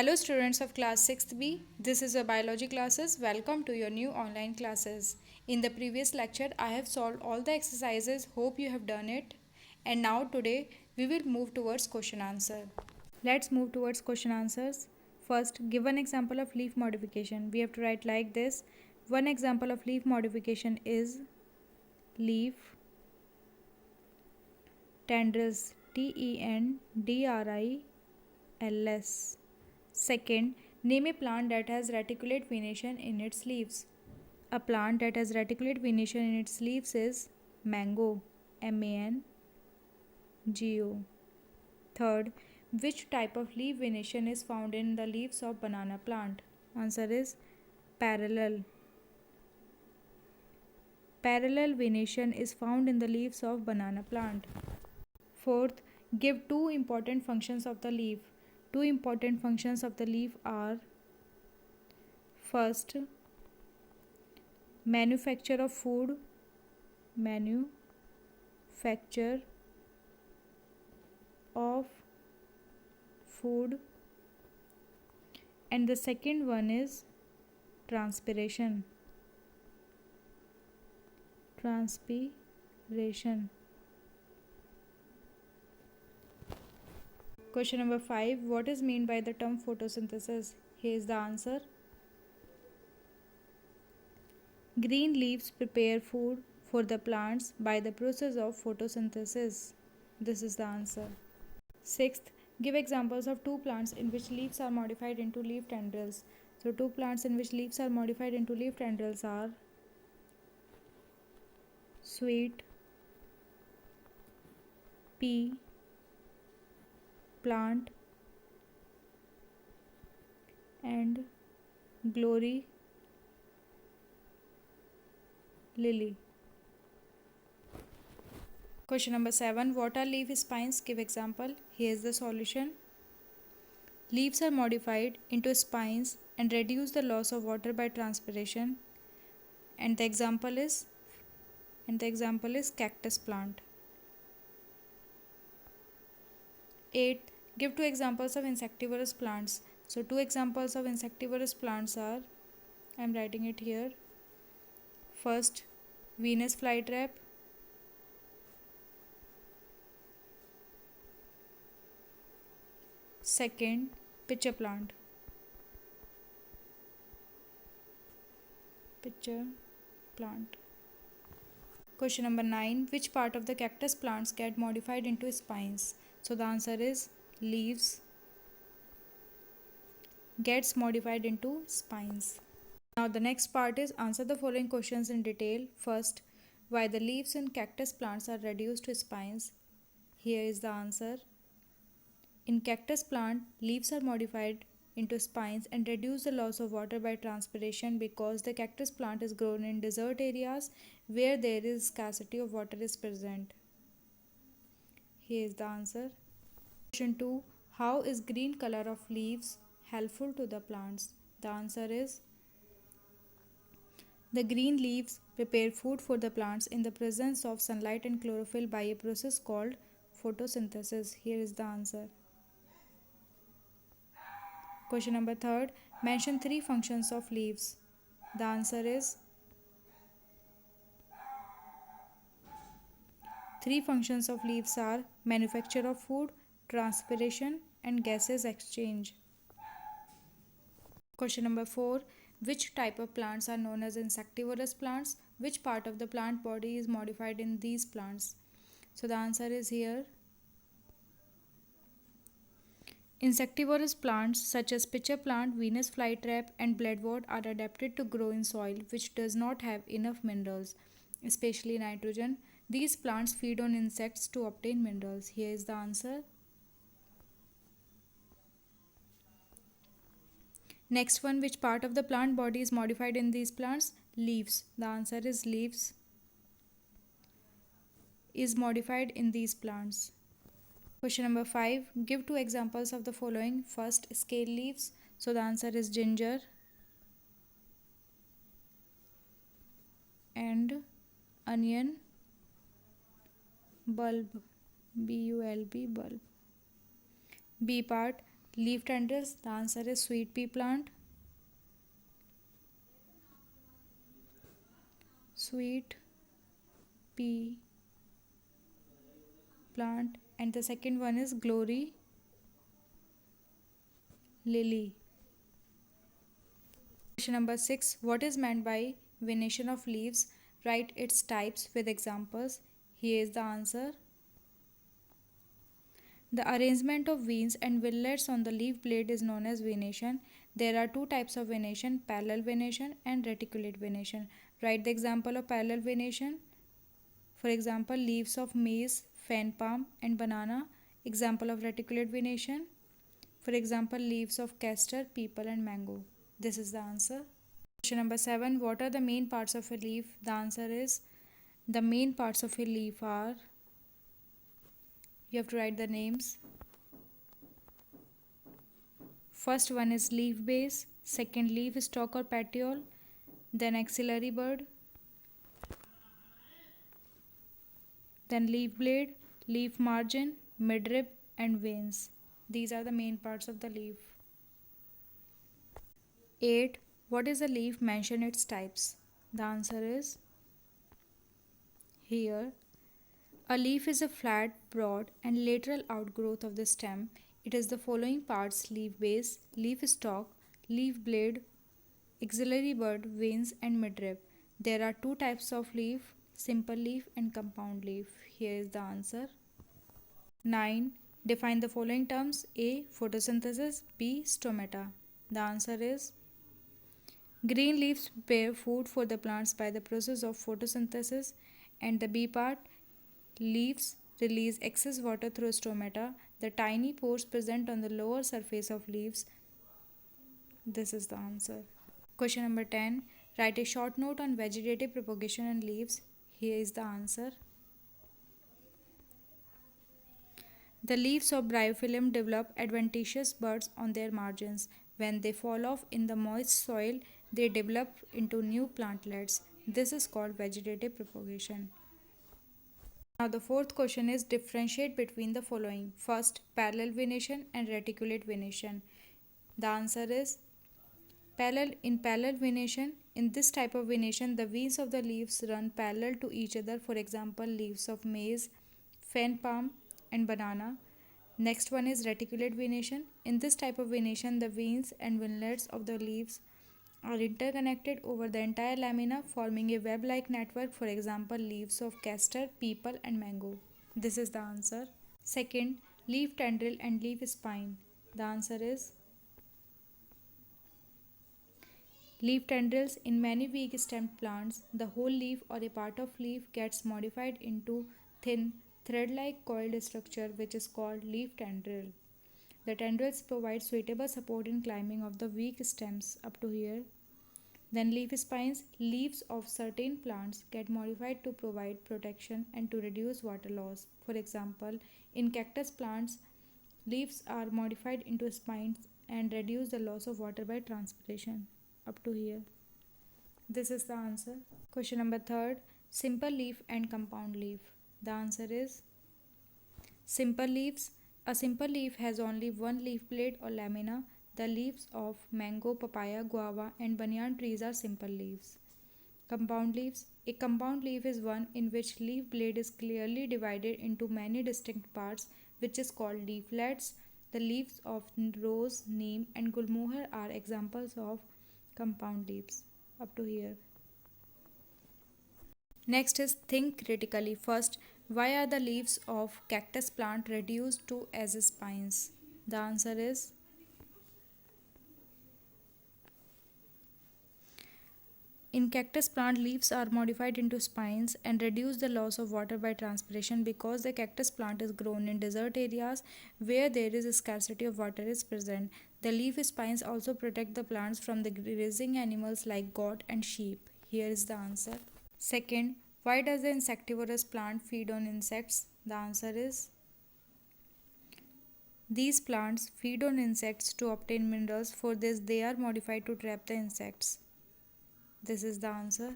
Hello students of class 6th B, this is your biology classes. Welcome to your new online classes. In the previous lecture, I have solved all the exercises. Hope you have done it. And now today, we will move towards question answer. Let's move towards question answers. First, give one example of leaf modification. We have to write like this. One example of leaf modification is leaf tendrils, TENDRILS. Second, name a plant that has reticulate venation in its leaves. A plant that has reticulate venation in its leaves is mango, MANGO. Third, which type of leaf venation is found in the leaves of banana plant? Answer is parallel. Parallel venation is found in the leaves of banana plant. Fourth, give two important functions of the leaf. Two important functions of the leaf are: first, manufacture of food, manufacture of food, and the second one is transpiration. Question number 5. What is meant by the term photosynthesis? Here is the answer. Green leaves prepare food for the plants by the process of photosynthesis. This is the answer. Sixth, give examples of two plants in which leaves are modified into leaf tendrils. So, two plants in which leaves are modified into leaf tendrils are sweet pea plant and glory lily. Question number 7. What are leaf spines? Give example. Here is the solution. Leaves are modified into spines and reduce the loss of water by transpiration. And the example is cactus plant. 8. Give two examples of insectivorous plants. So two examples of insectivorous plants are, I am writing it here. First, Venus flytrap. Second, pitcher plant. Question number 9. Which part of the cactus plants get modified into spines? So the answer is leaves gets modified into spines. Now the next part is answer the following questions in detail. First, why the leaves in cactus plants are reduced to spines? Here is the answer. In cactus plant, leaves are modified into spines and reduce the loss of water by transpiration because the cactus plant is grown in desert areas where there is scarcity of water is present. Here is the answer. Question 2. How is green color of leaves helpful to the plants? The answer is the green leaves prepare food for the plants in the presence of sunlight and chlorophyll by a process called photosynthesis. Here is the answer. Question number 3. Mention three functions of leaves. The answer is three functions of leaves are manufacture of food, transpiration, and gases exchange. Question number 4. Which type of plants are known as insectivorous plants? Which part of the plant body is modified in these plants? So the answer is here. Insectivorous plants such as pitcher plant, Venus flytrap, and bloodwort are adapted to grow in soil which does not have enough minerals, especially nitrogen. These plants feed on insects to obtain minerals. Here is the answer. Next one, which part of the plant body is modified in these plants? Leaves. The answer is leaves is modified in these plants. Question number 5. Give two examples of the following. First, scale leaves. So the answer is ginger and onion bulb. BULB bulb. B part, Leaf tendrils, the answer is sweet pea plant. Sweet pea plant. And the second one is glory lily. Question number 6. What is meant by venation of leaves? Write its types with examples. Here is the answer. The arrangement of veins and winglets on the leaf blade is known as venation. There are two types of venation, parallel venation and reticulate venation. Write the example of parallel venation. For example, leaves of maize, fan palm and banana. Example of reticulate venation. For example, leaves of castor, peepal and mango. This is the answer. Question number 7. What are the main parts of a leaf? The answer is, the main parts of a leaf are, you have to write the names. First one is leaf base, second leaf stalk or petiole, then axillary bud, then leaf blade, leaf margin, midrib and veins. These are the main parts of the leaf. 8. What is a leaf? Mention its types. The answer is here. A leaf is a flat, broad and lateral outgrowth of the stem. It is the following parts: leaf base, leaf stalk, leaf blade, axillary bud, veins and midrib. There are two types of leaf, simple leaf and compound leaf. Here is the answer. 9. Define the following terms. A. Photosynthesis. B. Stomata. The answer is, green leaves bear food for the plants by the process of photosynthesis, and the B part, leaves release excess water through stomata, the tiny pores present on the lower surface of leaves. This is the answer. Question number 10. Write a short note on vegetative propagation in leaves. Here is the answer. The leaves of Bryophyllum develop adventitious buds on their margins. When they fall off in the moist soil, they develop into new plantlets. This is called vegetative propagation. Now the fourth question is, differentiate between the following. First, parallel venation and reticulate venation. The answer is parallel. In parallel venation, in this type of venation, the veins of the leaves run parallel to each other. For example, leaves of maize, fan palm and banana. Next one is reticulate venation. In this type of venation, the veins and winglets of the leaves are interconnected over the entire lamina, forming a web-like network. For example, leaves of castor, peepal and mango. This is the answer. Second, leaf tendril and leaf spine. The answer is leaf tendrils. In many weak stemmed plants, the whole leaf or a part of leaf gets modified into thin thread-like coiled structure which is called leaf tendril. The tendrils provide suitable support in climbing of the weak stems up to here. Then leaf spines. Leaves of certain plants get modified to provide protection and to reduce water loss. For example, in cactus plants, leaves are modified into spines and reduce the loss of water by transpiration. Up to here. This is the answer. Question number 3. Simple leaf and compound leaf. The answer is simple leaves. A simple leaf has only one leaf blade or lamina. The leaves of mango, papaya, guava and banyan trees are simple leaves. Compound leaves. A compound leaf is one in which leaf blade is clearly divided into many distinct parts, which is called leaflets. The leaves of rose, neem and gulmohar are examples of compound leaves. Up to here. Next is think critically. First, why are the leaves of cactus plant reduced to as spines? The answer is in cactus plant, leaves are modified into spines and reduce the loss of water by transpiration because the cactus plant is grown in desert areas where there is a scarcity of water is present. The leaf spines also protect the plants from the grazing animals like goat and sheep. Here is the answer. Second, why does the insectivorous plant feed on insects? The answer is these plants feed on insects to obtain minerals. For this, they are modified to trap the insects. This is the answer.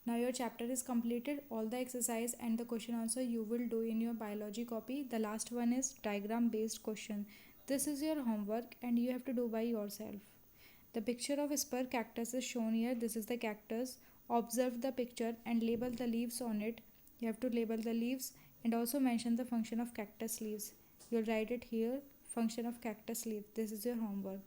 Now your chapter is completed. All the exercise and the question answer you will do in your biology copy. The last one is diagram based question. This is your homework and you have to do by yourself. The picture of a spur cactus is shown here. This is the cactus. Observe the picture and label the leaves on it. You have to label the leaves and also mention the function of cactus leaves. You'll write it here, function of cactus leaf. This is your homework.